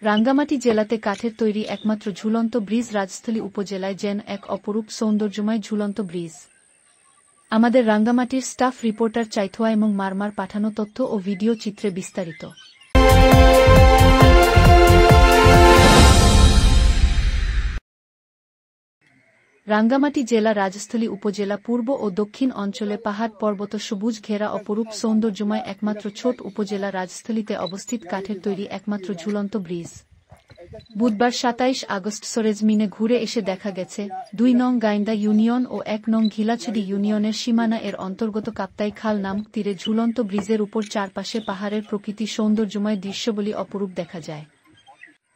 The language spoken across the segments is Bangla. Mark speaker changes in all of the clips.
Speaker 1: রাঙ্গামাটি জেলাতে কাঠের তৈরি একমাত্র ঝুলন্ত ব্রিজ রাজস্থলী উপজেলায় যেন এক অপরূপ সৌন্দর্যময় ঝুলন্ত ব্রিজ। আমাদের রাঙ্গামাটির স্টাফ রিপোর্টার চাইথোয়া এবং মারমার পাঠানো তথ্য ও ভিডিও চিত্রে বিস্তারিত। রাঙ্গামাটি জেলা রাজস্থলী উপজেলা পূর্ব ও দক্ষিণ অঞ্চলে পাহাড় পর্বত সবুজ ঘেরা অপরূপ সৌন্দর্যময় একমাত্র ছোট উপজেলা রাজস্থলীতে অবস্থিত কাঠের তৈরি একমাত্র ঝুলন্ত ব্রিজ। বুধবার ২৭ আগস্ট সরেজমিনে ঘুরে এসে দেখা গেছে ২ নং গাইন্দা ইউনিয়ন ও ১ নং ঘিলাছড়ি ইউনিয়নের সীমানা এর অন্তর্গত কাপ্তাই খাল নামক তীরে ঝুলন্ত ব্রিজের উপর চারপাশে পাহাড়ের প্রকৃতি সৌন্দর্যময় দৃশ্যবলী অপরূপ দেখা যায়।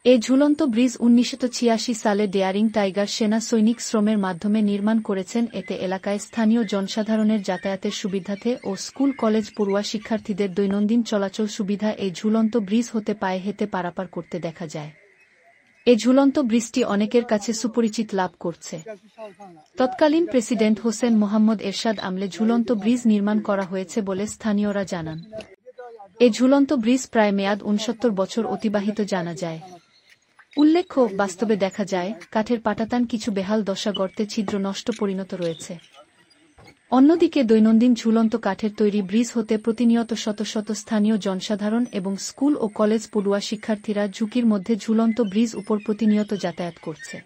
Speaker 1: এই ঝুলন্ত ব্রিজ ১৯৮৬ সালে ডেয়ারিং টাইগার সেনা সৈনিক শ্রমের মাধ্যমে নির্মাণ করেছেন। এতে এলাকায় স্থানীয় জনসাধারণের যাতায়াতের সুবিধার্থে ও স্কুল কলেজ পড়ুয়া শিক্ষার্থীদের দৈনন্দিন চলাচল সুবিধা এই ঝুলন্ত ব্রিজ হতে পায়ে হেঁটে পারাপার করতে দেখা যায়। এই ঝুলন্ত ব্রিজটি অনেকের কাছে সুপরিচিত লাভ করছে। তৎকালীন প্রেসিডেন্ট হোসেন মোহাম্মদ এরশাদ আমলে ঝুলন্ত ব্রিজ নির্মাণ করা হয়েছে বলে স্থানীয়রা জানান। এই ঝুলন্ত ব্রিজ প্রায় মেয়াদ ৬৯ বছর অতিবাহিত জানা যায়। উল্লেখ্য, বাস্তবে দেখা যায় কাঠের পাটাতন কিছু বেহাল দশা, গর্তে ছিদ্র নষ্ট পরিণত রয়েছে। অন্যদিকে দৈনন্দিন ঝুলন্ত কাঠের তৈরি ব্রিজ হতে প্রতিনিয়ত শত শত স্থানীয় জনসাধারণ এবং স্কুল ও কলেজ পড়ুয়া শিক্ষার্থীরা ঝুঁকির মধ্যে ঝুলন্ত ব্রিজ উপর প্রতিনিয়ত যাতায়াত করছে।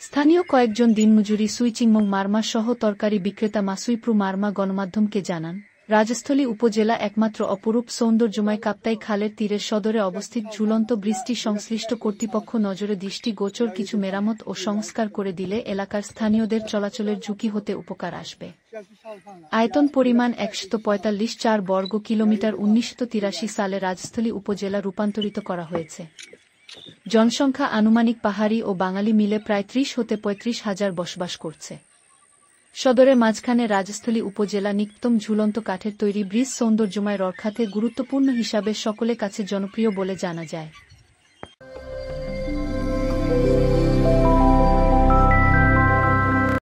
Speaker 1: স্থানীয় কয়েকজন দিনমজুরি সুইচিংমং মারমা সহ তরকারি বিক্রেতা মাসুইপ্রু মারমা গণমাধ্যমকে জানান, রাজস্থলী উপজেলা একমাত্র অপরূপ সৌন্দর্যময় কাপ্তাই খালের তীরের সদরে অবস্থিত ঝুলন্ত ব্রিজটি সংশ্লিষ্ট কর্তৃপক্ষ নজরে দৃষ্টি গোচর কিছু মেরামত ও সংস্কার করে দিলে এলাকার স্থানীয়দের চলাচলের ঝুঁকি হতে উপকার আসবে। আয়তন পরিমাণ ১৪৫ বর্গ কিলোমিটার ১৯৮৩ সালে রাজস্থলী উপজেলা রূপান্তরিত করা হয়েছে। জনসংখ্যা আনুমানিক পাহাড়ি ও বাঙালি মিলে প্রায় ৩০ হতে ৩৫ হাজার বসবাস করছে। সদরের মাঝখানে রাজস্থলী উপজেলা নিকটতম ঝুলন্ত কাঠের তৈরি ব্রিজ সৌন্দর্যময় রক্ষাতে গুরুত্বপূর্ণ হিসাবে সকলের কাছে জনপ্রিয় বলে জানা যায়।